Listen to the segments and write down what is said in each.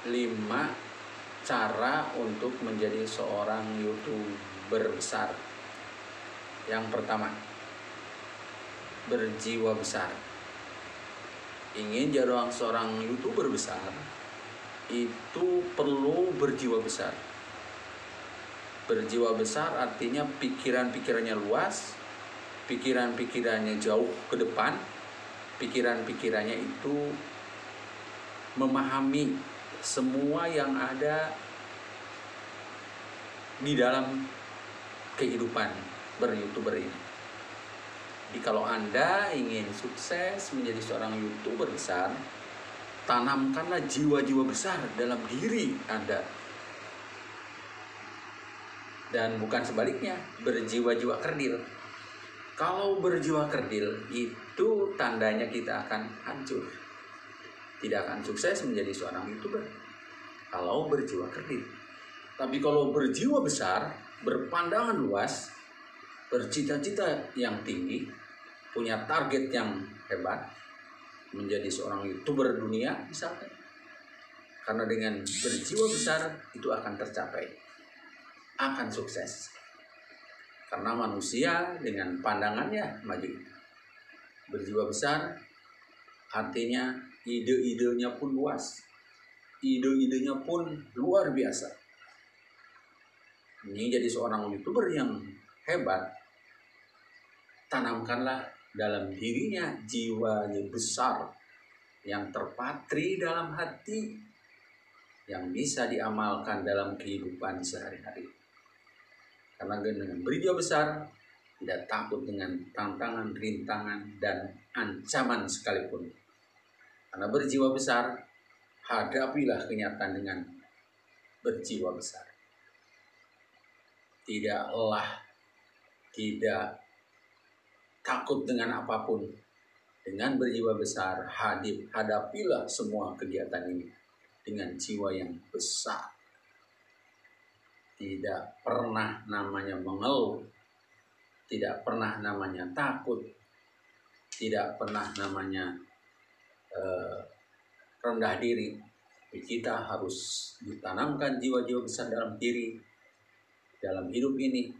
5 cara untuk menjadi seorang YouTuber besar. Yang pertama, berjiwa besar. Ingin jadi seorang YouTuber besar, itu perlu berjiwa besar. Berjiwa besar artinya pikiran-pikirannya luas, pikiran-pikirannya jauh ke depan, pikiran-pikirannya itu memahami semua yang ada di dalam kehidupan ber-YouTuber ini. Jadi kalau Anda ingin sukses menjadi seorang YouTuber besar, tanamkanlah jiwa-jiwa besar dalam diri Anda. Dan bukan sebaliknya, berjiwa-jiwa kerdil. Kalau berjiwa kerdil, itu tandanya kita akan hancur. Tidak akan sukses menjadi seorang YouTuber kalau berjiwa kerdil. Tapi kalau berjiwa besar, berpandangan luas, bercita-cita yang tinggi, punya target yang hebat, menjadi seorang YouTuber dunia misalkan. Karena dengan berjiwa besar itu akan tercapai, akan sukses. Karena manusia dengan pandangannya maju. Berjiwa besar artinya ide-idenya pun luas, ide-idenya pun luar biasa. Ini jadi seorang YouTuber yang hebat, tanamkanlah dalam dirinya jiwa yang besar, yang terpatri dalam hati, yang bisa diamalkan dalam kehidupan sehari-hari. Karena dengan berjiwa besar, tidak takut dengan tantangan, rintangan, dan ancaman sekalipun. Karena berjiwa besar, hadapilah kenyataan dengan berjiwa besar. Tidak takut dengan apapun. Dengan berjiwa besar, hadapilah semua kegiatan ini dengan jiwa yang besar. Tidak pernah namanya mengeluh, tidak pernah namanya takut, tidak pernah namanya rendah diri. Kita harus ditanamkan jiwa-jiwa besar dalam diri, dalam hidup ini,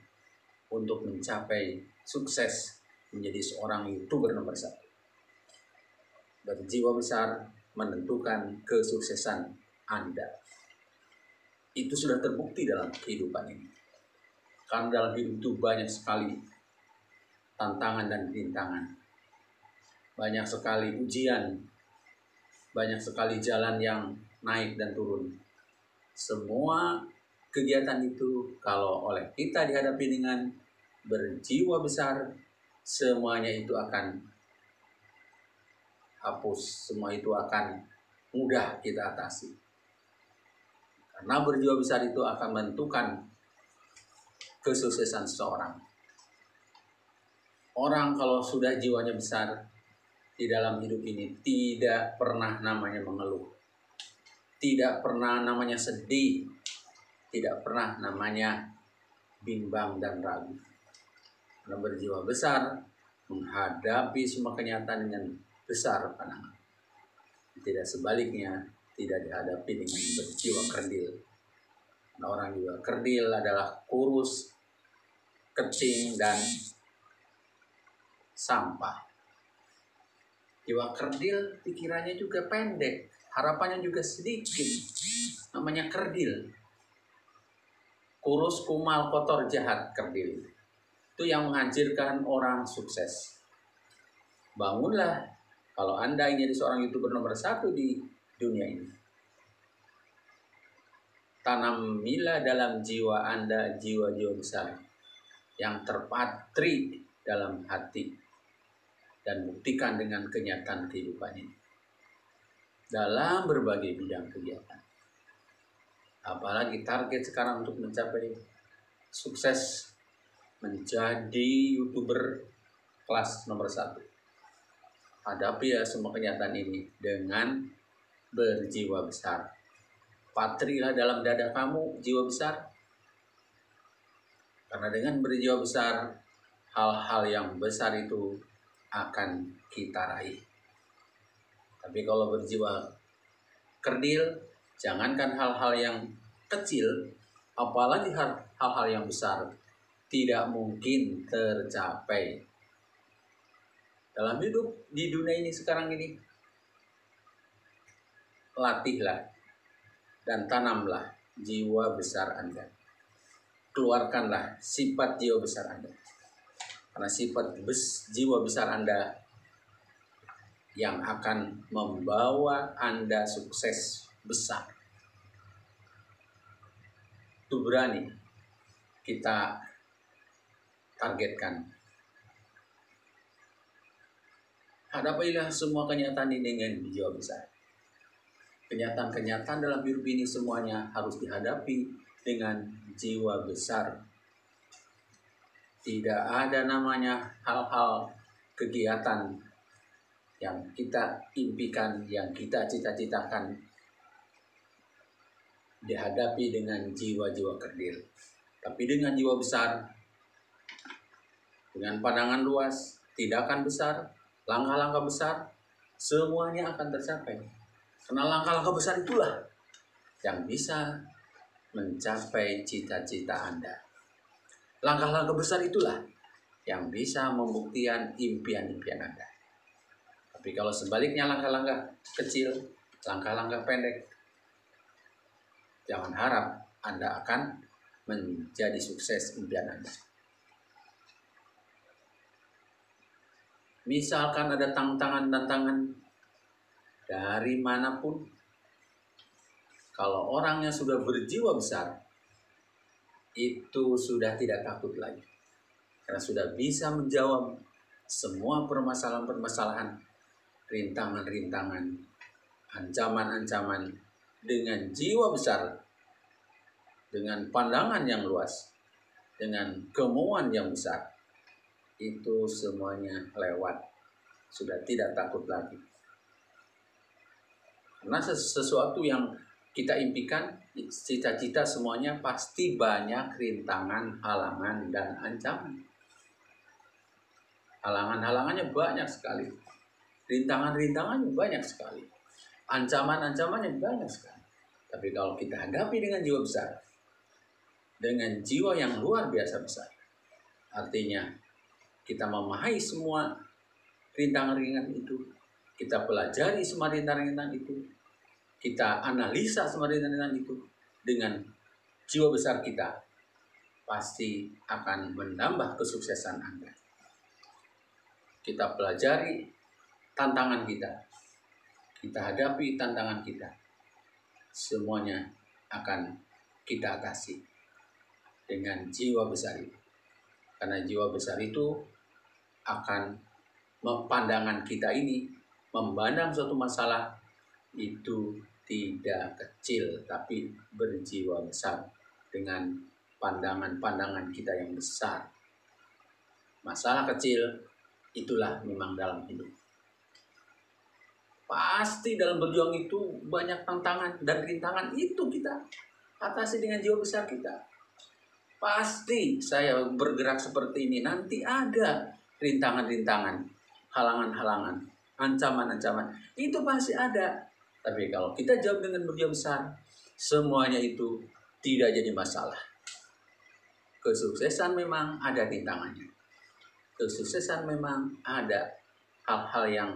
untuk mencapai sukses menjadi seorang YouTuber nomor 1. Berjiwa besar menentukan kesuksesan Anda. Itu sudah terbukti dalam kehidupan ini. Karena dalam hidup itu banyak sekali tantangan dan rintangan. Banyak sekali ujian. Banyak sekali jalan yang naik dan turun. Semua kegiatan itu kalau oleh kita dihadapi dengan berjiwa besar, semuanya itu akan hapus. Semua itu akan mudah kita atasi. Karena berjiwa besar itu akan menentukan kesuksesan seseorang. Orang kalau sudah jiwanya besar di dalam hidup ini tidak pernah namanya mengeluh. Tidak pernah namanya sedih. Tidak pernah namanya bimbang dan ragu. Karena berjiwa besar menghadapi semua kenyataan dengan besar pandangan. Tidak sebaliknya, tidak dihadapi dengan berjiwa kerdil. Nah, orang jiwa kerdil adalah kurus, kecil, dan sampah. Jiwa kerdil pikirannya juga pendek, harapannya juga sedikit. Namanya kerdil. Kurus, kumal, kotor, jahat, kerdil. Itu yang menghancurkan orang sukses. Bangunlah kalau Anda ingin jadi seorang YouTuber nomor 1 di dunia ini. Tanamilah dalam jiwa Anda jiwa-jiwa besar yang terpatri dalam hati, dan buktikan dengan kenyataan kehidupan ini dalam berbagai bidang kegiatan. Apalagi target sekarang untuk mencapai sukses menjadi YouTuber kelas nomor 1. Hadapi ya semua kenyataan ini dengan berjiwa besar. Patrilah dalam dada kamu jiwa besar. Karena dengan berjiwa besar, hal-hal yang besar itu akan kita raih. Tapi kalau berjiwa kerdil, Jangankan hal-hal yang kecil, apalagi hal-hal yang besar tidak mungkin tercapai. Dalam hidup di dunia ini sekarang ini, latihlah dan tanamlah jiwa besar Anda. Keluarkanlah sifat jiwa besar Anda. Karena sifat jiwa besar Anda yang akan membawa Anda sukses besar. Itu berani kita targetkan. Hadapilah semua kenyataan ini dengan jiwa besar. Kenyataan-kenyataan dalam hidup ini semuanya harus dihadapi dengan jiwa besar. Tidak ada namanya hal-hal kegiatan yang kita impikan, yang kita cita-citakan dihadapi dengan jiwa-jiwa kerdil. Tapi dengan jiwa besar, dengan pandangan luas, tindakan besar, langkah-langkah besar, semuanya akan tercapai. Karena langkah-langkah besar itulah yang bisa mencapai cita-cita Anda. Langkah-langkah besar itulah yang bisa membuktikan impian-impian Anda. Tapi kalau sebaliknya langkah-langkah kecil, langkah-langkah pendek, jangan harap Anda akan menjadi sukses impian Anda. Misalkan ada tantangan-tantangan dari manapun, kalau orangnya sudah berjiwa besar, itu sudah tidak takut lagi. Karena sudah bisa menjawab semua permasalahan-permasalahan, rintangan-rintangan, ancaman-ancaman dengan jiwa besar, dengan pandangan yang luas, dengan kemauan yang besar. Itu semuanya lewat, sudah tidak takut lagi. Karena sesuatu yang kita impikan, cita-cita semuanya pasti banyak rintangan, halangan, dan ancaman. Halangan-halangannya banyak sekali. Rintangan-rintangannya banyak sekali. Ancaman-ancamannya banyak sekali. Tapi kalau kita hadapi dengan jiwa besar, dengan jiwa yang luar biasa besar, artinya kita memahami semua rintangan-rintangan itu, kita pelajari semua rintangan-rintangan itu, kita analisa semua rintangan-rintangan itu dengan jiwa besar kita, pasti akan menambah kesuksesan Anda. Kita pelajari tantangan kita, kita hadapi tantangan kita, semuanya akan kita atasi dengan jiwa besar itu. Karena jiwa besar itu akan pandangan kita ini memandang suatu masalah itu tidak kecil, tapi berjiwa besar dengan pandangan-pandangan kita yang besar. Masalah kecil itulah memang dalam hidup. Pasti dalam berjuang itu banyak tantangan dan rintangan, itu kita atasi dengan jiwa besar kita. Pasti saya bergerak seperti ini, nanti ada rintangan-rintangan, halangan-halangan, ancaman-ancaman, itu pasti ada. Tapi kalau kita jawab dengan berjiwa besar, semuanya itu tidak jadi masalah. Kesuksesan memang ada rintangannya. Kesuksesan memang ada hal-hal yang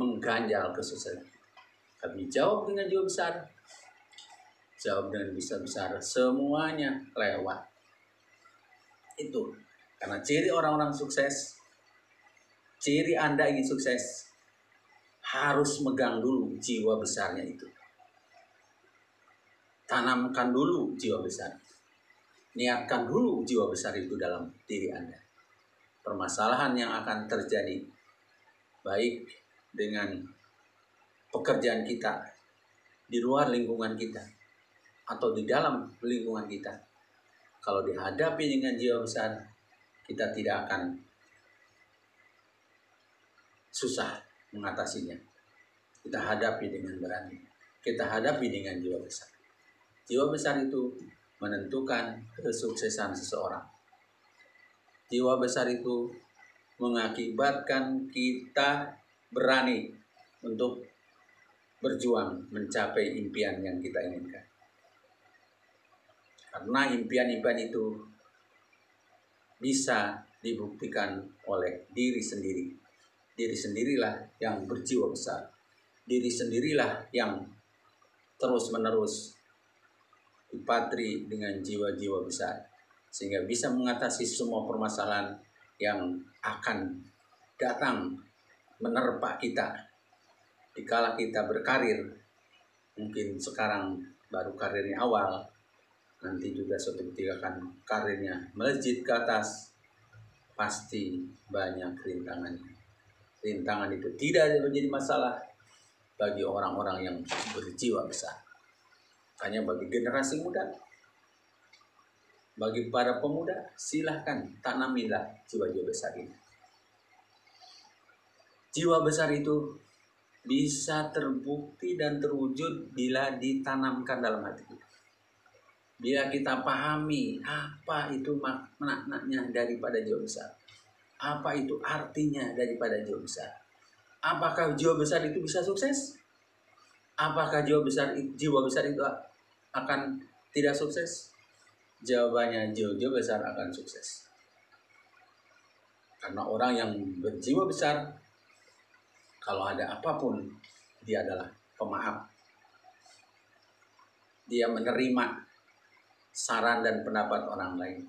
mengganjal kesuksesan. Tapi jawab dengan jiwa besar, jawab dengan bisa besar, semuanya lewat. Itu karena ciri orang-orang sukses, ciri Anda ingin sukses, harus megang dulu jiwa besarnya itu. Tanamkan dulu jiwa besar. Niatkan dulu jiwa besar itu dalam diri Anda. Permasalahan yang akan terjadi, baik dengan pekerjaan kita, di luar lingkungan kita, atau di dalam lingkungan kita, kalau dihadapi dengan jiwa besar, kita tidak akan susah mengatasinya. Kita hadapi dengan berani. Kita hadapi dengan jiwa besar. Jiwa besar itu menentukan kesuksesan seseorang. Jiwa besar itu mengakibatkan kita berani untuk berjuang mencapai impian yang kita inginkan. Karena impian-impian itu bisa dibuktikan oleh diri sendiri. Diri sendirilah yang berjiwa besar. Diri sendirilah yang terus-menerus dipatri dengan jiwa-jiwa besar, sehingga bisa mengatasi semua permasalahan yang akan datang menerpa kita dikala kita berkarir. Mungkin sekarang baru karirnya awal, nanti juga suatu ketika akan karirnya melejit ke atas, pasti banyak rintangan. Rintangan itu tidak menjadi masalah bagi orang-orang yang berjiwa besar. Hanya bagi generasi muda, bagi para pemuda, silahkan tanamilah jiwa-jiwa besar ini. Jiwa besar itu bisa terbukti dan terwujud bila ditanamkan dalam hati kita. Bila kita pahami apa itu maknanya daripada jiwa besar, apa itu artinya daripada jiwa besar. Apakah jiwa besar itu bisa sukses? Apakah jiwa besar itu akan tidak sukses? Jawabannya, jiwa besar akan sukses. Karena orang yang berjiwa besar, kalau ada apapun, dia adalah pemaaf. Dia menerima saran dan pendapat orang lain.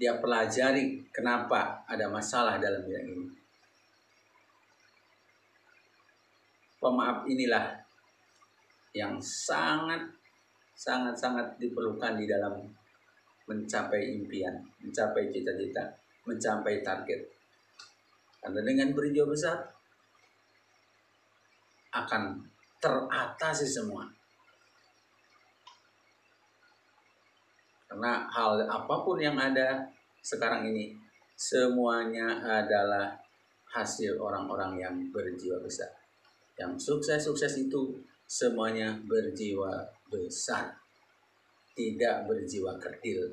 Dia pelajari kenapa ada masalah dalam bidang ini. Pemaaf inilah yang sangat diperlukan di dalam mencapai impian, mencapai cita-cita, mencapai target. Karena dengan berjiwa besar akan teratasi semua. Karena hal apapun yang ada sekarang ini, semuanya adalah hasil orang-orang yang berjiwa besar. Yang sukses itu semuanya berjiwa besar, tidak berjiwa kerdil.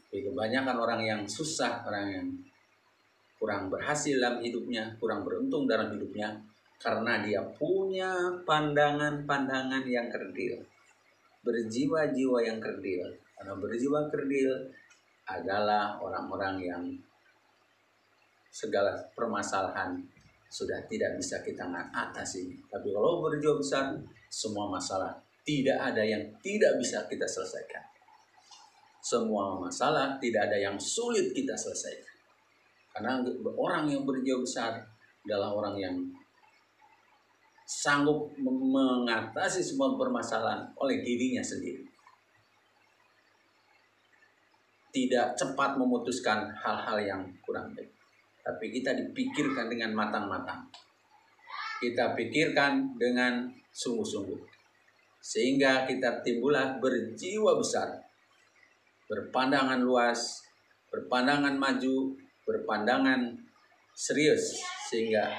Jadi kebanyakan orang yang susah, orang yang kurang berhasil dalam hidupnya, kurang beruntung dalam hidupnya, karena dia punya pandangan-pandangan yang kerdil, berjiwa-jiwa yang kerdil. Karena berjiwa kerdil adalah orang-orang yang segala permasalahan sudah tidak bisa kita atasi. Tapi kalau berjiwa besar, semua masalah tidak ada yang tidak bisa kita selesaikan. Semua masalah tidak ada yang sulit kita selesaikan. Karena orang yang berjiwa besar adalah orang yang sanggup mengatasi semua permasalahan oleh dirinya sendiri. Tidak cepat memutuskan hal-hal yang kurang baik, tapi kita dipikirkan dengan matang-matang. Kita pikirkan dengan sungguh-sungguh, sehingga kita timbullah berjiwa besar, berpandangan luas, berpandangan maju, berpandangan serius, sehingga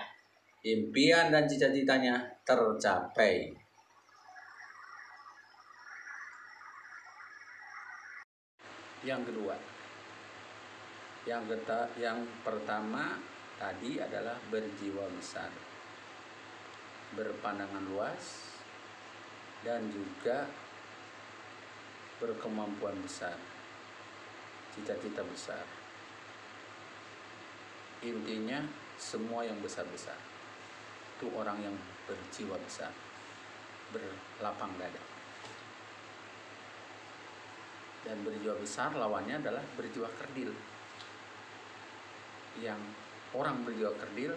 impian dan cita-citanya tercapai. Yang kedua, yang pertama tadi adalah berjiwa besar, berpandangan luas, dan juga berkemampuan besar, cita-cita besar. Intinya semua yang besar-besar itu orang yang berjiwa besar, berlapang dada. Dan berjiwa besar lawannya adalah berjiwa kerdil. Yang orang berjiwa kerdil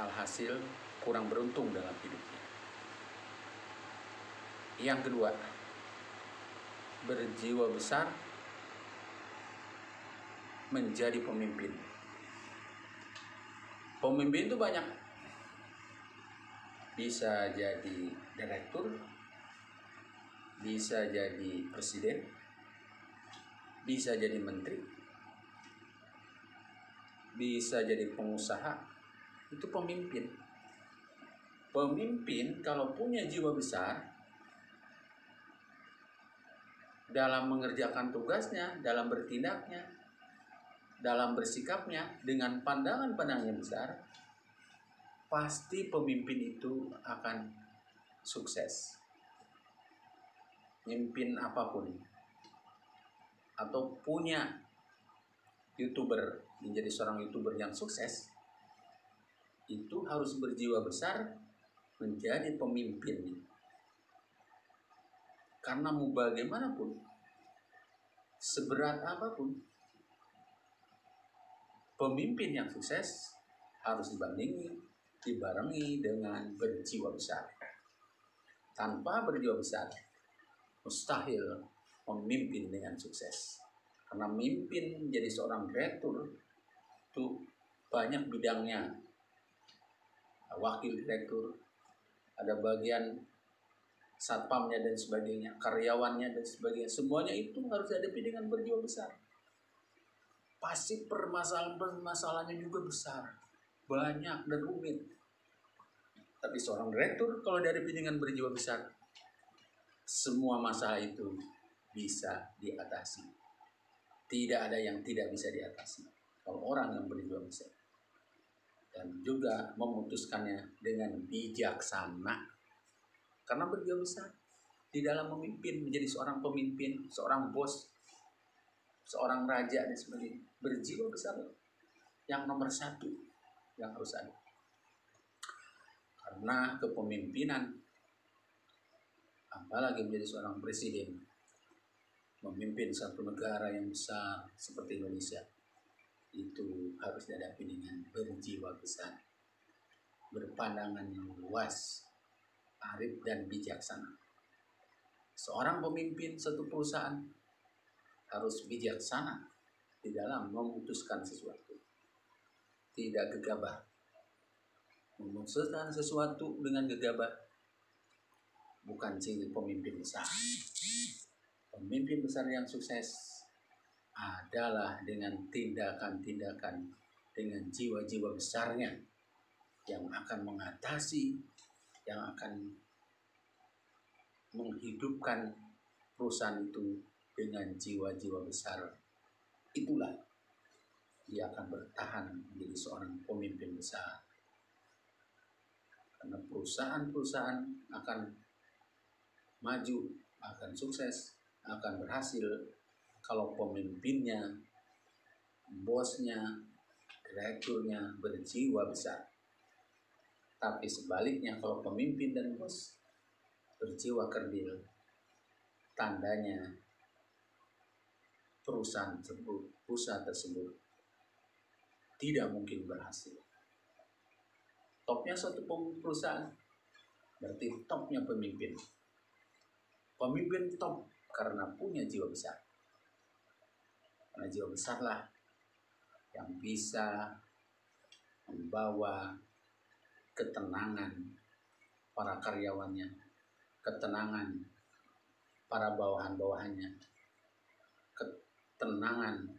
alhasil kurang beruntung dalam hidupnya. Yang kedua, berjiwa besar menjadi pemimpin. Pemimpin itu banyak. Bisa jadi direktur, bisa jadi presiden, bisa jadi menteri, bisa jadi pengusaha. Itu pemimpin. Pemimpin kalau punya jiwa besar dalam mengerjakan tugasnya, dalam bertindaknya, dalam bersikapnya dengan pandangan-pandangan yang besar, pasti pemimpin itu akan sukses. Mimpin apapun atau punya YouTuber, menjadi seorang YouTuber yang sukses, itu harus berjiwa besar menjadi pemimpin. Karena mau bagaimanapun, seberat apapun, pemimpin yang sukses harus dibarengi dengan berjiwa besar. Tanpa berjiwa besar, mustahil memimpin dengan sukses. Karena memimpin menjadi seorang direktur itu banyak bidangnya. Wakil direktur, ada bagian satpamnya dan sebagainya, karyawannya dan sebagainya. Semuanya itu harus dihadapi dengan berjiwa besar. Pasti permasalahannya juga besar, banyak dan rumit. Tapi seorang direktur kalau dihadapi dengan berjiwa besar, semua masalah itu bisa diatasi. Tidak ada yang tidak bisa diatasi kalau orang yang berjiwa besar. Dan juga memutuskannya dengan bijaksana. Karena berjiwa besar di dalam memimpin, menjadi seorang pemimpin, seorang bos, seorang raja dan sebagainya. Berjiwa besar yang nomor satu yang harus ada. Karena kepemimpinan, apalagi menjadi seorang presiden, memimpin satu negara yang besar seperti Indonesia, itu harus dihadapi dengan berjiwa besar, berpandangan yang luas, arif dan bijaksana. Seorang pemimpin satu perusahaan harus bijaksana di dalam memutuskan sesuatu, tidak gegabah. Memutuskan sesuatu dengan gegabah bukan ciri pemimpin besar. Pemimpin besar yang sukses adalah dengan tindakan-tindakan, dengan jiwa-jiwa besarnya yang akan mengatasi, yang akan menghidupkan perusahaan itu dengan jiwa-jiwa besar. Itulah dia akan bertahan menjadi seorang pemimpin besar. Karena perusahaan-perusahaan akan maju, akan sukses, akan berhasil kalau pemimpinnya, bosnya, direkturnya berjiwa besar. Tapi sebaliknya kalau pemimpin dan bos berjiwa kerdil, tandanya perusahaan tersebut tidak mungkin berhasil. Topnya suatu perusahaan berarti topnya pemimpin. Pemimpin top karena punya jiwa besar. Karena jiwa besarlah yang bisa membawa ketenangan para karyawannya, ketenangan para bawahan-bawahannya, ketenangan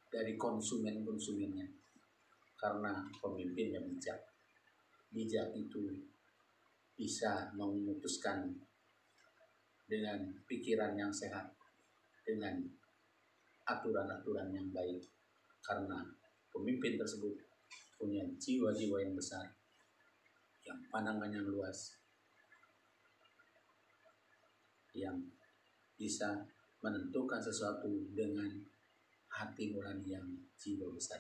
dari konsumen-konsumennya. Karena pemimpinnya bijak. Bijak itu bisa memutuskan dengan pikiran yang sehat, dengan aturan-aturan yang baik. Karena pemimpin tersebut punya jiwa-jiwa yang besar, yang pandangannya luas, yang bisa menentukan sesuatu dengan hati nurani yang jiwa besar.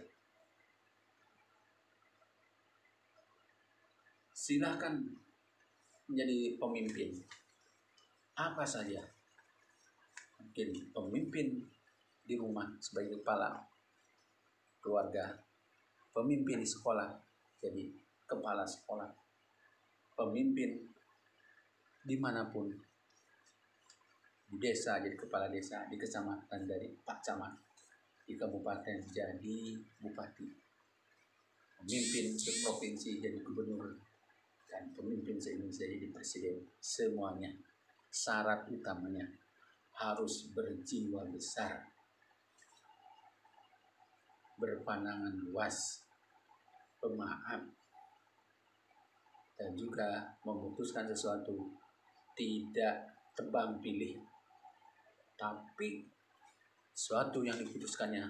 Silahkan menjadi pemimpin apa saja. Mungkin pemimpin di rumah sebagai kepala keluarga, pemimpin di sekolah jadi kepala sekolah, pemimpin dimanapun, di desa jadi kepala desa, di kecamatan dari Pak Camat, di kabupaten jadi bupati, pemimpin provinsi jadi gubernur, dan pemimpin se-Indonesia jadi presiden. Semuanya syarat utamanya harus berjiwa besar, berpandangan luas, pemaaf, dan juga memutuskan sesuatu tidak tebang pilih, tapi sesuatu yang diputuskannya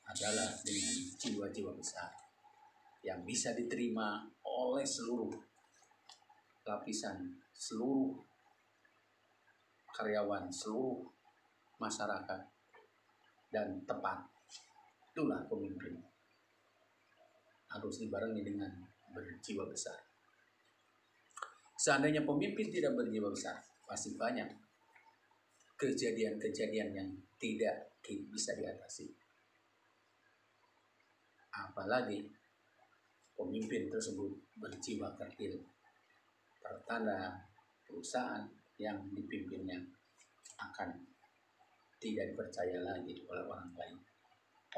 adalah dengan jiwa-jiwa besar yang bisa diterima oleh seluruh lapisan, seluruh karyawan, seluruh masyarakat, dan tepat. Itulah pemimpin. Harus dibarengi dengan berjiwa besar. Seandainya pemimpin tidak berjiwa besar, pasti banyak kejadian-kejadian yang tidak bisa diatasi. Apalagi pemimpin tersebut berjiwa kerdil, pertanda perusahaan yang dipimpinnya akan tidak dipercaya lagi oleh orang lain,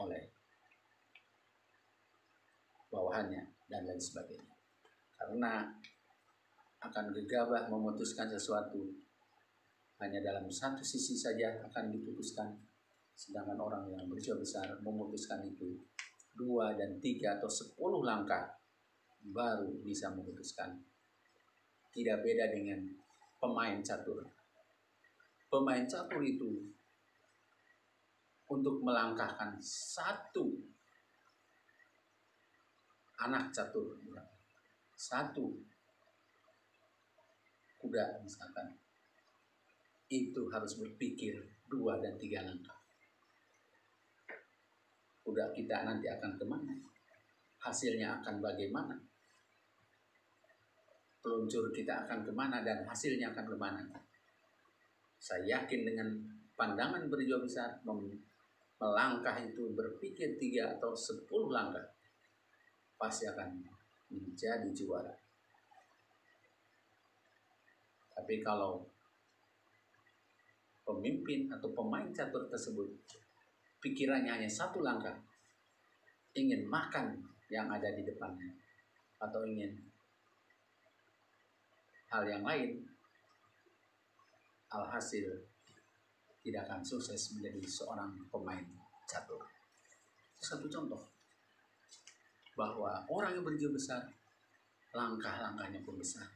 oleh bawahannya, dan lain sebagainya. Karena akan gegabah memutuskan sesuatu hanya dalam satu sisi saja akan diputuskan, sedangkan orang yang berjiwa besar memutuskan itu 2 dan 3 atau 10 langkah baru bisa memutuskan. Tidak beda dengan pemain catur. Pemain catur itu untuk melangkahkan satu anak catur, satu kuda misalkan, itu harus berpikir 2 dan 3 langkah. Kuda kita nanti akan kemana? Hasilnya akan bagaimana? Peluncur kita akan kemana dan hasilnya akan kemana? Saya yakin dengan pandangan berjiwa besar, melangkah itu berpikir 3 atau 10 langkah, pasti akan menjadi juara. Tapi kalau pemimpin atau pemain catur tersebut pikirannya hanya 1 langkah, ingin makan yang ada di depannya, atau ingin hal yang lain, alhasil tidak akan sukses menjadi seorang pemain catur. Satu contoh bahwa orang yang berjiwa besar, langkah-langkahnya pun besar,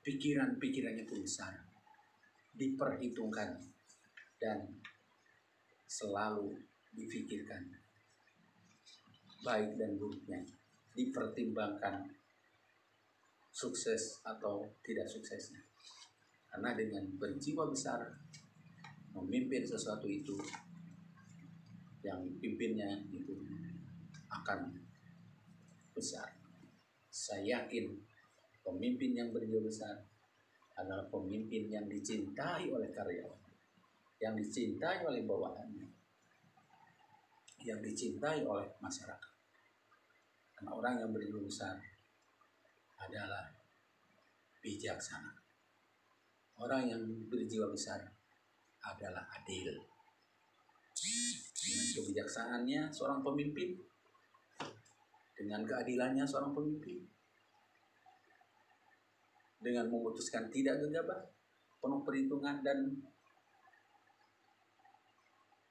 pikiran-pikirannya pun besar, diperhitungkan dan selalu difikirkan baik dan buruknya, dipertimbangkan sukses atau tidak suksesnya. Karena dengan berjiwa besar memimpin sesuatu itu, yang pimpinnya itu akan besar. Saya yakin pemimpin yang berjiwa besar adalah pemimpin yang dicintai oleh karyawan, yang dicintai oleh bawahannya, yang dicintai oleh masyarakat. Karena orang yang berjiwa besar adalah bijaksana. Orang yang berjiwa besar adalah adil. Dengan kebijaksanaannya seorang pemimpin, dengan keadilannya seorang pemimpin, dengan memutuskan tidak gegabah, penuh perhitungan dan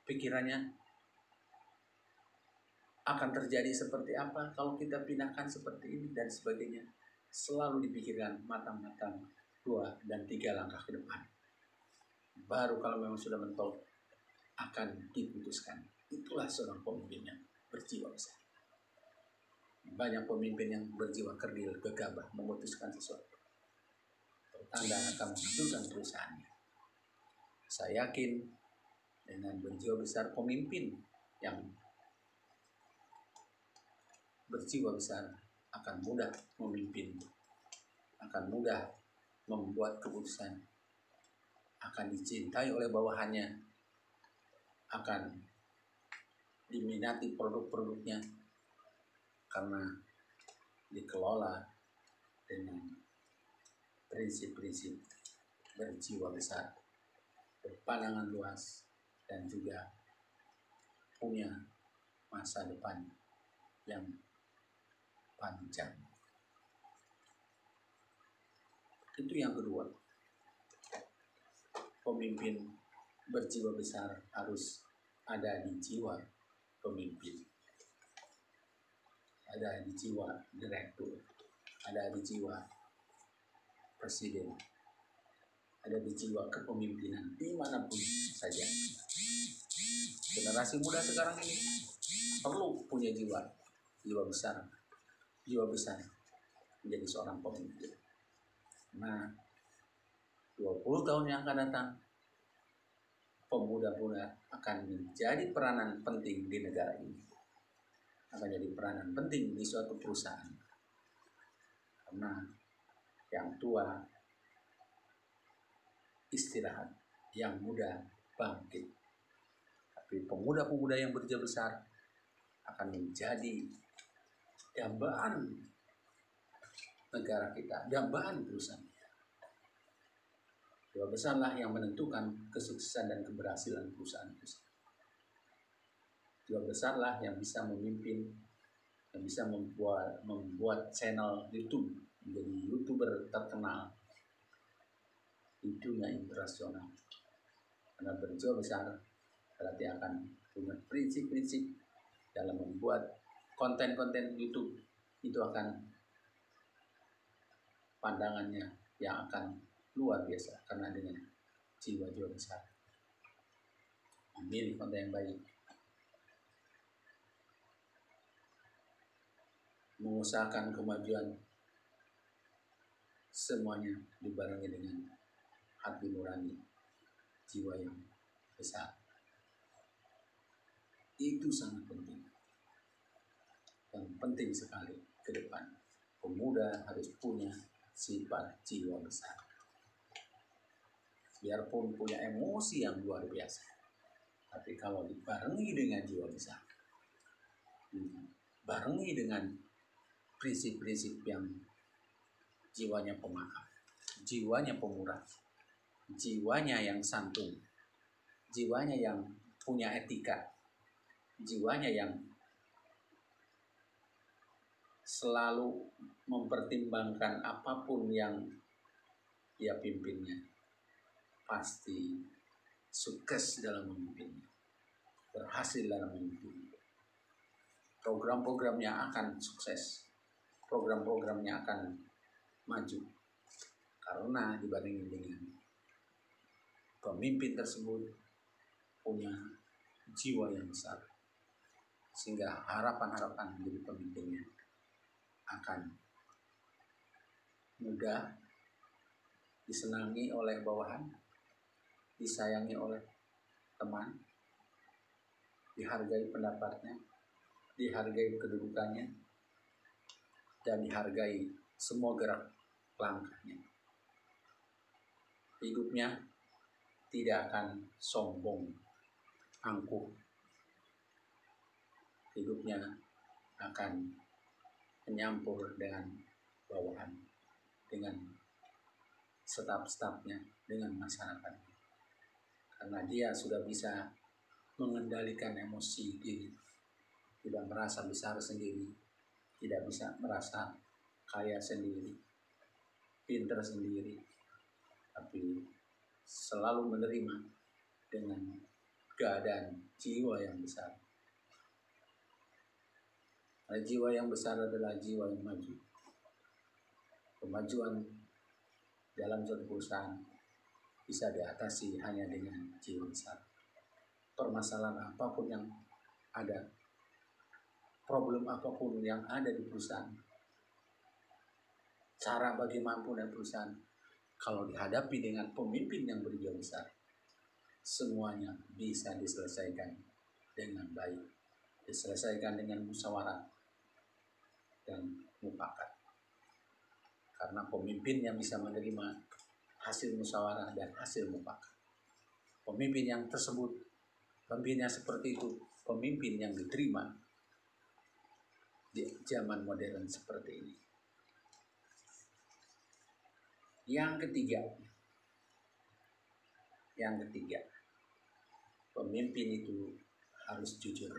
pikirannya akan terjadi seperti apa kalau kita pindahkan seperti ini dan sebagainya. Selalu dipikirkan matang-matang 2 dan 3 langkah ke depan. Baru kalau memang sudah mentok akan diputuskan. Itulah seorang pemimpin yang berjiwa besar. Banyak pemimpin yang berjiwa kerdil, gegabah, memutuskan sesuatu, tanda akan menghancurkan perusahaannya. Saya yakin dengan berjiwa besar pemimpin yang berjiwa besar akan mudah memimpin, akan mudah membuat keputusan, akan dicintai oleh bawahannya, akan diminati produk-produknya karena dikelola dengan prinsip-prinsip berjiwa besar, berpandangan luas, dan juga punya masa depan yang panjang. Itu yang kedua. Pemimpin berjiwa besar harus ada di jiwa pemimpin, ada di jiwa direktur, ada di jiwa presiden, ada di jiwa kepemimpinan dimanapun saja. Generasi muda sekarang ini perlu punya jiwa besar, menjadi seorang pemimpin. Nah, 20 tahun yang akan datang, pemuda-pemuda akan menjadi peranan penting di negara ini. Akan jadi peranan penting di suatu perusahaan. Karena yang tua istirahat, yang muda bangkit. Tapi pemuda-pemuda yang bekerja besar akan menjadi dambaan negara kita, dambaan perusahaan. Dua besarlah yang menentukan kesuksesan dan keberhasilan perusahaan-perusahaan. Dua besarlah yang bisa memimpin, yang bisa membuat channel YouTube, menjadi YouTuber terkenal di dunia internasional. Karena berjiwa besar berarti akan punya prinsip-prinsip dalam membuat konten-konten YouTube. Itu akan pandangannya yang akan luar biasa karena dengan jiwa-jiwa besar. Ambil konten yang baik, mengusahakan kemajuan, semuanya dibarengi dengan hati nurani, jiwa yang besar. Itu sangat penting dan penting sekali ke depan. Pemuda harus punya sifat jiwa besar. Biarpun punya emosi yang luar biasa, tapi kalau dibarengi dengan jiwa besar, dibarengi dengan prinsip-prinsip yang jiwanya pemaaf, jiwanya pemurah, jiwanya yang santun, jiwanya yang punya etika, jiwanya yang selalu mempertimbangkan apapun yang dia pimpinnya, pasti sukses dalam memimpinnya, berhasil dalam memimpinnya. Program-programnya akan sukses, program-programnya akan maju, karena dibandingin dengan pemimpin tersebut punya jiwa yang besar, sehingga harapan-harapan menjadi pemimpinnya akan mudah disenangi oleh bawahan, disayangi oleh teman, dihargai pendapatnya, dihargai kedudukannya, dan dihargai semua gerak langkahnya. Hidupnya tidak akan sombong, angkuh. Hidupnya akan menyampur dengan bawahan, dengan staf-stafnya, dengan masyarakat. Karena dia sudah bisa mengendalikan emosi diri, tidak merasa besar sendiri, tidak bisa merasa kaya sendiri, pintar sendiri, tapi selalu menerima dengan keadaan jiwa yang besar. Nah, jiwa yang besar adalah jiwa yang maju. Kemajuan dalam suatu perusahaan bisa diatasi hanya dengan jiwa besar. Permasalahan apapun yang ada, problem apapun yang ada di perusahaan, cara bagaimanapun dari perusahaan, kalau dihadapi dengan pemimpin yang berjiwa besar, semuanya bisa diselesaikan dengan baik, diselesaikan dengan musyawarah dan mufakat. Karena pemimpin yang bisa menerima hasil musyawarah dan hasil mufakat. Pemimpin yang tersebut, pemimpin yang seperti itu, pemimpin yang diterima di zaman modern seperti ini. Yang ketiga, pemimpin itu harus jujur.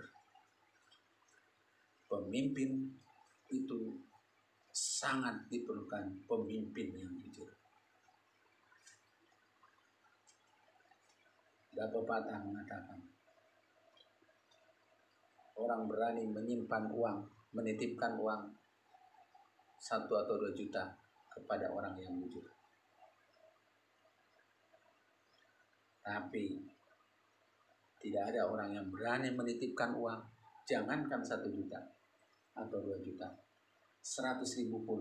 Pemimpin itu sangat diperlukan pemimpin yang jujur. Ada pepatah mengatakan, orang berani menyimpan uang, menitipkan uang 1 atau 2 juta kepada orang yang jujur. Tapi tidak ada orang yang berani menitipkan uang, jangankan 1 juta atau 2 juta, 100.000 pun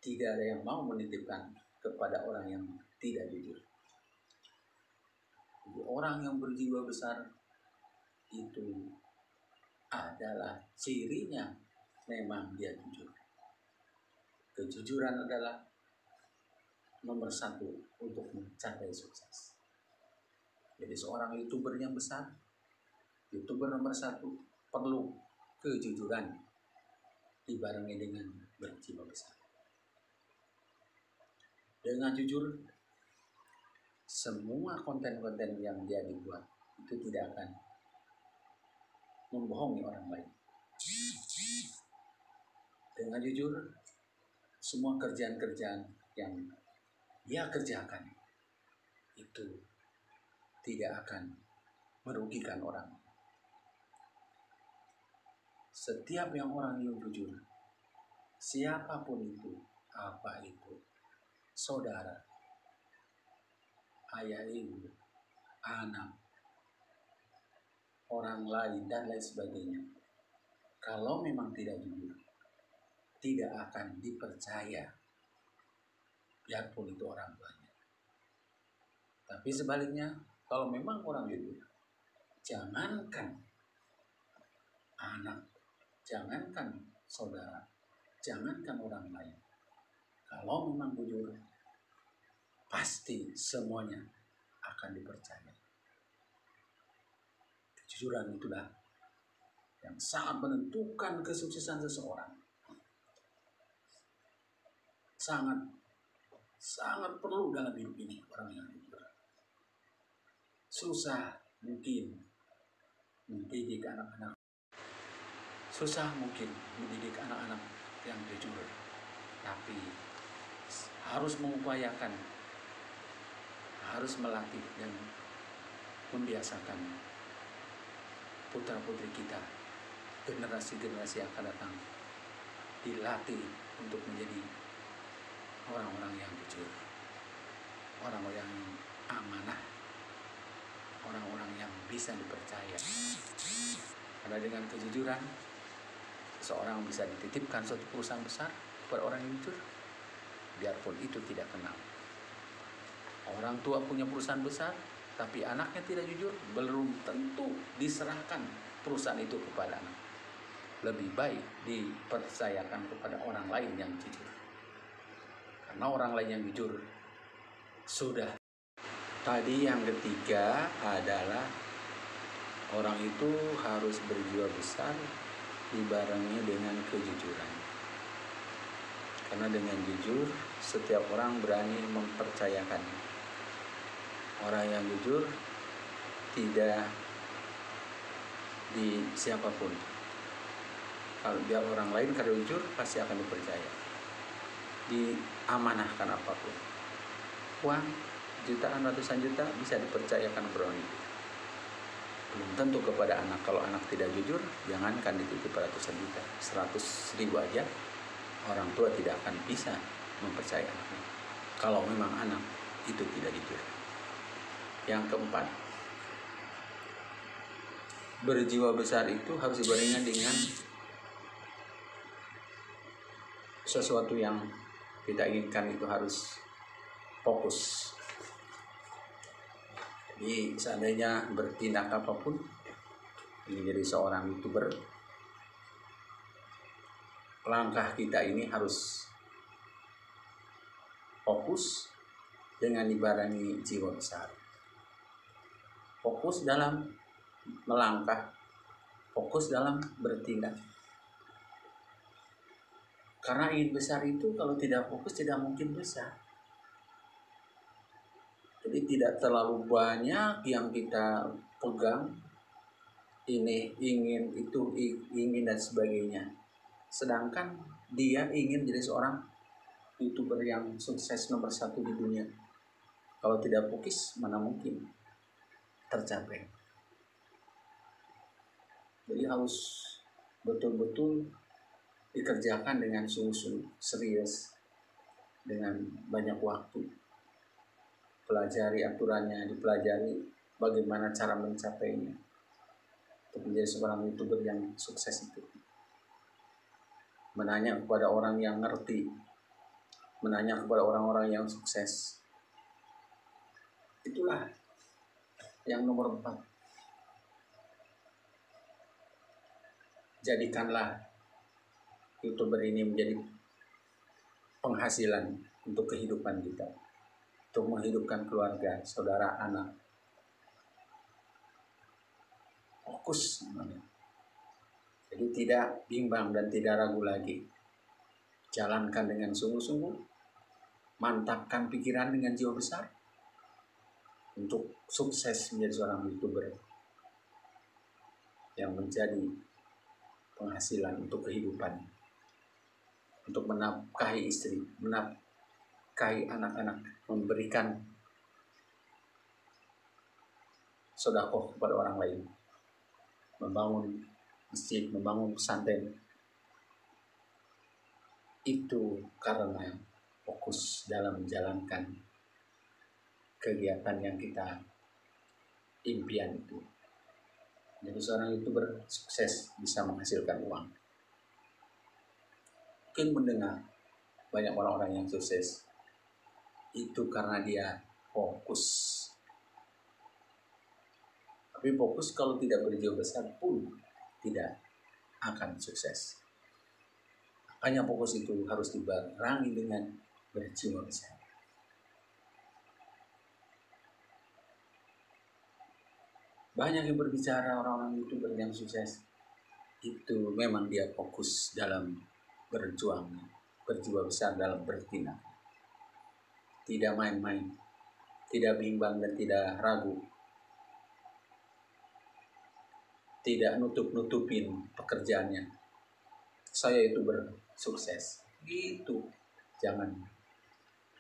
Tidak ada yang mau menitipkan kepada orang yang tidak jujur. Jadi orang yang berjiwa besar itu adalah cirinya memang dia jujur. Kejujuran adalah nomor satu untuk mencapai sukses. Jadi seorang YouTuber yang besar, YouTuber nomor satu perlu kejujuran dibarengi dengan berjiwa besar. Dengan jujur, semua konten-konten yang dia dibuat itu tidak akan membohongi orang lain. Dengan jujur, semua kerjaan-kerjaan yang dia kerjakan itu tidak akan merugikan orang. Setiap yang orang yang jujur, siapapun itu, apa itu, saudara, ayah ibu, anak, orang lain, dan lain sebagainya. Kalau memang tidak jujur, tidak akan dipercaya, biarpun itu orang tuanya. Tapi sebaliknya, kalau memang orang jujur, jangankan anak, jangankan saudara, jangankan orang lain. Kalau memang jujur, pasti semuanya akan dipercaya. Kejujuran itulah yang sangat menentukan kesuksesan seseorang. Sangat perlu dalam hidup ini orang yang jujur. Susah mungkin mendidik anak-anak. Susah mungkin mendidik anak-anak yang jujur. Tapi harus mengupayakan, harus melatih dan membiasakan putra-putri kita, generasi-generasi yang akan datang, dilatih untuk menjadi orang-orang yang jujur, orang-orang yang amanah, orang-orang yang bisa dipercaya. Karena dengan kejujuran, seseorang bisa dititipkan suatu perusahaan besar kepada orang yang jujur, biarpun itu tidak kenal. Orang tua punya perusahaan besar, tapi anaknya tidak jujur, belum tentu diserahkan perusahaan itu kepada anak. Lebih baik dipercayakan kepada orang lain yang jujur. Karena orang lain yang jujur sudah. Tadi yang ketiga adalah orang itu harus berjiwa besar dibarengi dengan kejujuran. Karena dengan jujur, setiap orang berani mempercayakan. Orang yang jujur tidak di siapapun. Kalau dia orang lain kalau jujur pasti akan dipercaya. Diamanahkan apapun. Uang jutaan, ratusan juta bisa dipercayakan kepada orang itu. Belum tentu kepada anak. Kalau anak tidak jujur, jangankan dititip ratusan juta, 100.000 aja orang tua tidak akan bisa mempercayai anaknya. Kalau memang anak itu tidak jujur. Yang keempat, berjiwa besar itu harus dibandingkan dengan sesuatu yang kita inginkan, itu harus fokus. Jadi seandainya bertindak apapun, ingin jadi seorang YouTuber, langkah kita ini harus fokus dengan dibarengi jiwa besar. Fokus dalam melangkah, fokus dalam bertindak. Karena ingin besar itu kalau tidak fokus tidak mungkin besar. Jadi tidak terlalu banyak yang kita pegang, ini ingin, itu ingin dan sebagainya. Sedangkan dia ingin jadi seorang YouTuber yang sukses nomor 1 di dunia. Kalau tidak fokus, mana mungkin tercapai. Jadi harus betul-betul dikerjakan dengan sungguh-sungguh, serius, dengan banyak waktu. Pelajari aturannya, dipelajari bagaimana cara mencapainya untuk menjadi seorang YouTuber yang sukses itu. Menanya kepada orang yang ngerti, menanya kepada orang-orang yang sukses. Itulah yang nomor 4. Jadikanlah YouTuber ini menjadi penghasilan untuk kehidupan kita, untuk menghidupkan keluarga, saudara, anak. Fokus namanya. Jadi tidak bimbang dan tidak ragu lagi. Jalankan dengan sungguh-sungguh, mantapkan pikiran dengan jiwa besar untuk sukses menjadi seorang YouTuber yang menjadi penghasilan untuk kehidupan, untuk menafkahi istri, menafkahi anak-anak, memberikan sedekah kepada orang lain, membangun masjid, membangun pesantren. Itu karena fokus dalam menjalankan kegiatan yang kita impian itu. Jadi seorang YouTuber sukses bisa menghasilkan uang. Mungkin mendengar banyak orang-orang yang sukses itu karena dia fokus. Tapi fokus kalau tidak berjiwa besar pun tidak akan sukses. Hanya fokus itu harus dibarengi dengan berjiwa besar. Banyak yang berbicara orang-orang YouTuber yang sukses itu memang dia fokus dalam berjuang, berjiwa besar dalam bertindak. Tidak main-main, tidak bimbang dan tidak ragu. Tidak nutup-nutupin pekerjaannya. Saya YouTuber sukses. Gitu. Jangan.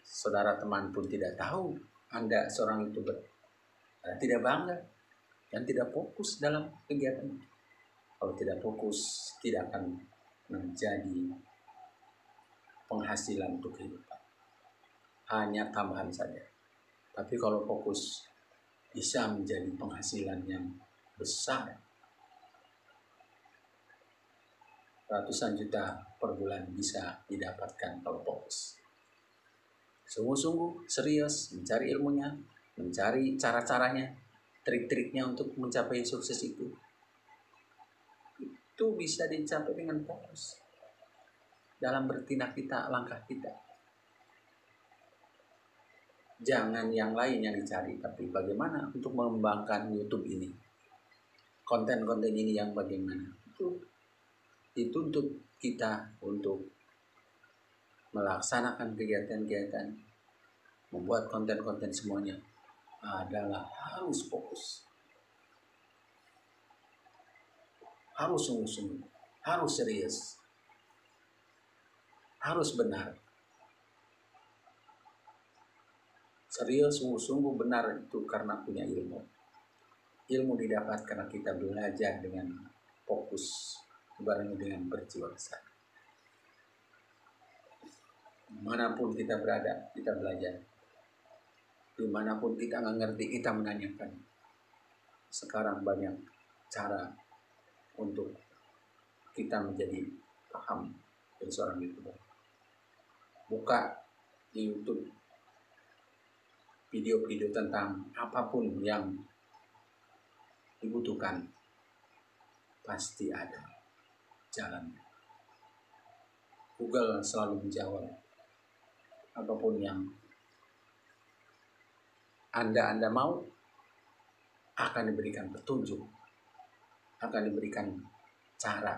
Saudara teman pun tidak tahu Anda seorang YouTuber. Anda tidak bangga dan tidak fokus dalam kegiatan. Kalau tidak fokus, tidak akan menjadi penghasilan untuk kehidupan. Hanya tambahan saja. Tapi kalau fokus, bisa menjadi penghasilan yang besar. Ratusan juta per bulan bisa didapatkan kalau fokus. Sungguh-sungguh serius mencari ilmunya, mencari cara-caranya, trik-triknya untuk mencapai sukses itu. Itu bisa dicapai dengan fokus dalam bertindak kita, langkah kita. Jangan yang lain yang dicari, tapi bagaimana untuk mengembangkan YouTube ini, konten-konten ini yang bagaimana. Itu untuk kita untuk melaksanakan kegiatan-kegiatan, membuat konten-konten semuanya adalah harus fokus, harus sungguh-sungguh, harus serius, harus benar. Serius, sungguh-sungguh benar itu karena punya ilmu. Ilmu didapat karena kita belajar dengan fokus, bareng dengan berjiwa besar. Dimanapun kita berada, kita belajar. Dimanapun kita nggak ngerti, kita menanyakan. Sekarang banyak cara untuk kita menjadi paham dari seorang YouTuber. Buka di YouTube video-video tentang apapun yang dibutuhkan, pasti ada jalan. Google selalu menjawab apapun yang Anda mau, akan diberikan petunjuk, akan diberikan cara,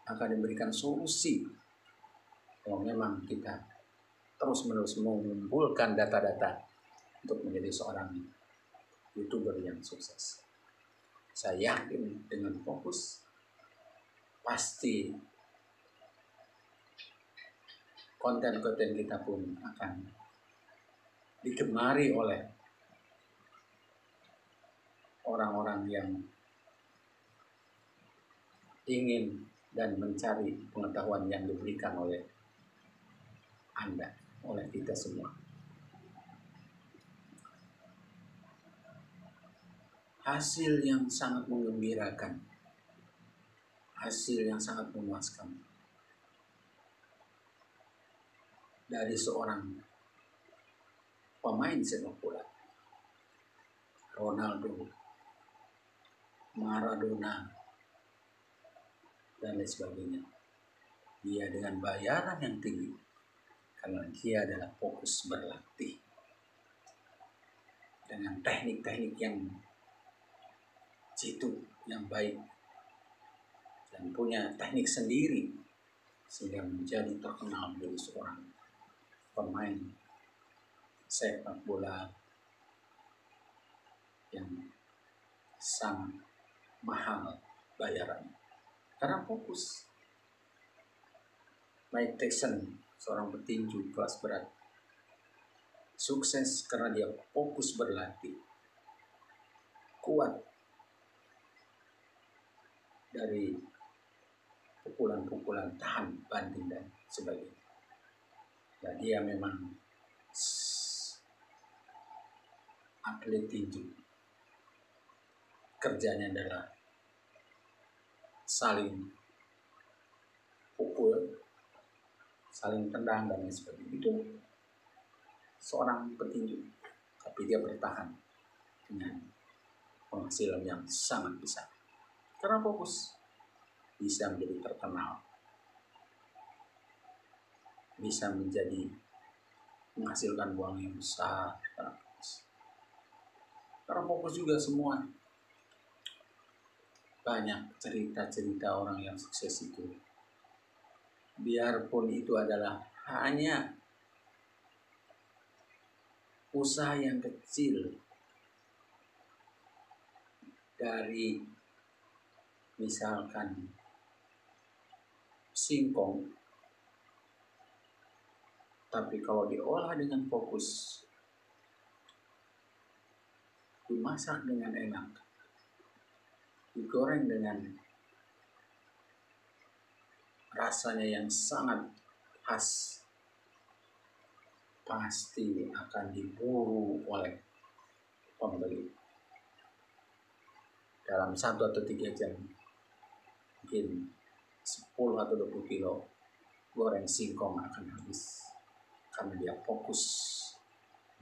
akan diberikan solusi. Kalau memang kita terus-menerus mengumpulkan data-data untuk menjadi seorang YouTuber yang sukses. Saya yakin dengan fokus, pasti konten-konten kita pun akan digemari oleh orang-orang yang ingin dan mencari pengetahuan yang diberikan oleh Anda, oleh kita semua. Hasil yang sangat menggembirakan, hasil yang sangat memuaskan. dari seorang pemain sepak bola, Ronaldo, Maradona, dan lain sebagainya. Dia dengan bayaran yang tinggi karena dia adalah fokus berlatih dengan teknik-teknik yang jitu, yang baik, dan punya teknik sendiri sehingga menjadi terkenal menjadi seorang pemain sepak bola yang sangat mahal bayarannya karena fokus. Mike Tyson, seorang petinju kelas berat, sukses karena dia fokus berlatih, kuat dari pukulan-pukulan, tahan banting dan sebagainya. Dan dia memang atlet tinju. Kerjanya adalah saling pukul, saling tendang dan lain sebagainya. Itu seorang petinju, tapi dia bertahan dengan penghasilan yang sangat besar karena fokus, bisa menjadi terkenal, bisa menjadi menghasilkan uang yang besar karena fokus juga. Semua banyak cerita-cerita orang yang sukses itu, biarpun itu adalah hanya usaha yang kecil dari misalkan singkong, tapi kalau diolah dengan fokus, dimasak dengan enak, digoreng dengan rasanya yang sangat khas, pasti akan diburu oleh pembeli. Dalam 1 atau 3 jam, mungkin 10 atau 20 kilo goreng singkong akan habis karena dia fokus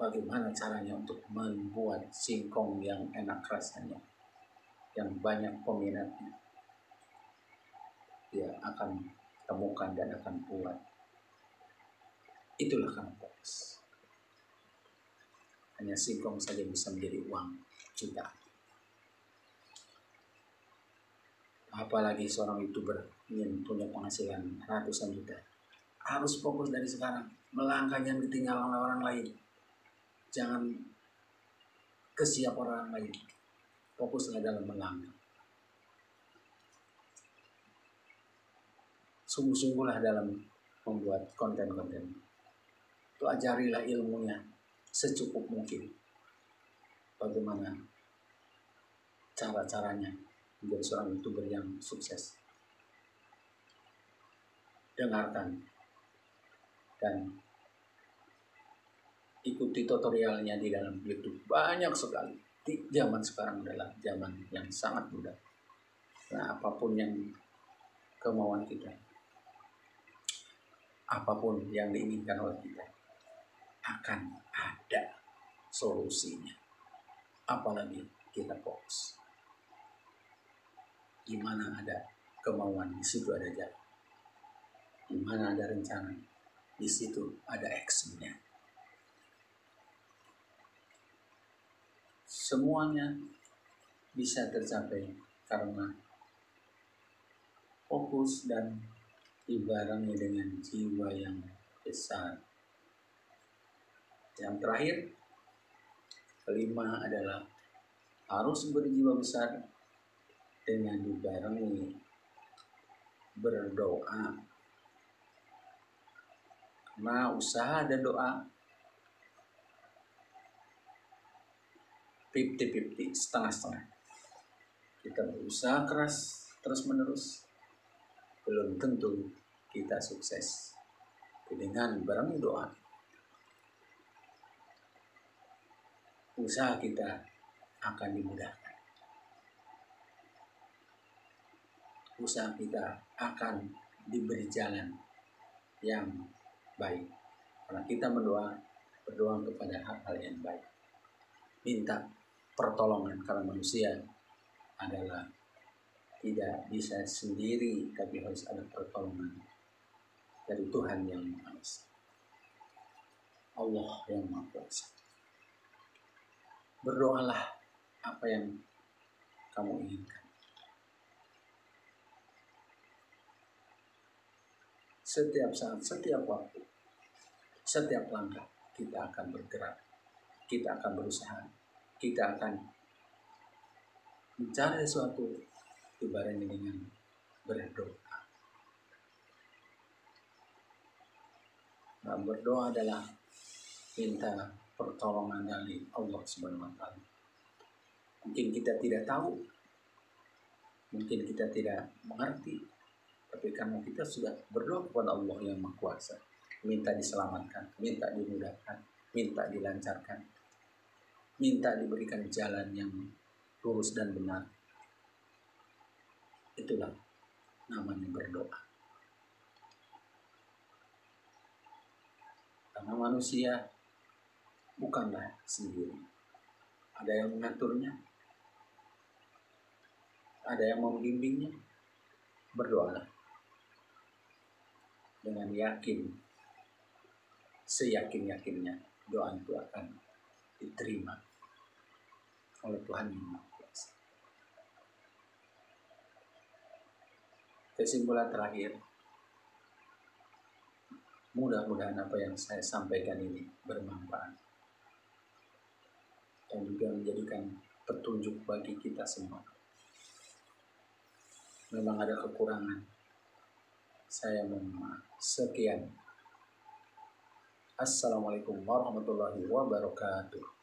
bagaimana caranya untuk membuat singkong yang enak rasanya, yang banyak peminatnya. Dia akan temukan dan akan buat. Itulah karena fokus. Hanya singkong saja bisa menjadi uang jutaan. Apalagi seorang YouTuber ingin punya penghasilan ratusan juta, harus fokus dari sekarang, melangkah, jangan ketinggalan oleh orang lain, jangan kesiap orang lain, fokuslah dalam melangkah, sungguh-sungguhlah dalam membuat konten-konten, pelajarilah ilmunya secukup mungkin, bagaimana cara-caranya menjadi seorang YouTuber yang sukses. Dengarkan dan ikuti tutorialnya di dalam YouTube, banyak sekali. Di zaman sekarang adalah zaman yang sangat mudah. Nah, apapun yang kemauan kita, apapun yang diinginkan oleh kita, akan ada solusinya. Apalagi kita fokus. Di mana ada kemauan, di situ ada jalan. Di mana ada rencana, di situ ada actionnya. Semuanya bisa tercapai karena fokus dan dibarengi dengan jiwa yang besar. Yang terakhir, kelima adalah harus berjiwa besar dengan dibarengi berdoa. Karena usaha dan doa 50-50, setengah-setengah. Kita berusaha keras terus-menerus, belum tentu kita sukses. Dengan barengi doa, usaha kita akan dimudahkan. Usaha kita akan diberi jalan yang baik. Karena kita berdoa kepada hal-hal yang baik. Minta pertolongan, karena manusia adalah tidak bisa sendiri, tapi harus ada pertolongan dari Tuhan yang Maha Esa, Allah yang Maha Kuasa. Berdoalah apa yang kamu inginkan. Setiap saat, setiap waktu, setiap langkah kita akan bergerak, kita akan berusaha, kita akan mencari sesuatu dibarengi dengan berdoa. Nah, berdoa adalah minta pertolongan dari Allah Subhanahu wa Ta'ala. Mungkin kita tidak tahu, mungkin kita tidak mengerti, tapi karena kita sudah berdoa kepada Allah yang Maha Kuasa, minta diselamatkan, minta dimudahkan, minta dilancarkan, minta diberikan jalan yang lurus dan benar. Itulah namanya berdoa. Karena manusia bukanlah sendiri. Ada yang mengaturnya, ada yang membimbingnya. Berdoalah dengan yakin, seyakin-yakinnya doa itu akan diterima oleh Tuhan yang Maha Kuasa. Kesimpulan terakhir, mudah-mudahan apa yang saya sampaikan ini bermanfaat dan juga menjadikan petunjuk bagi kita semua. Memang ada kekurangan, saya mohon maaf. Sekian. Assalamualaikum warahmatullahi wabarakatuh.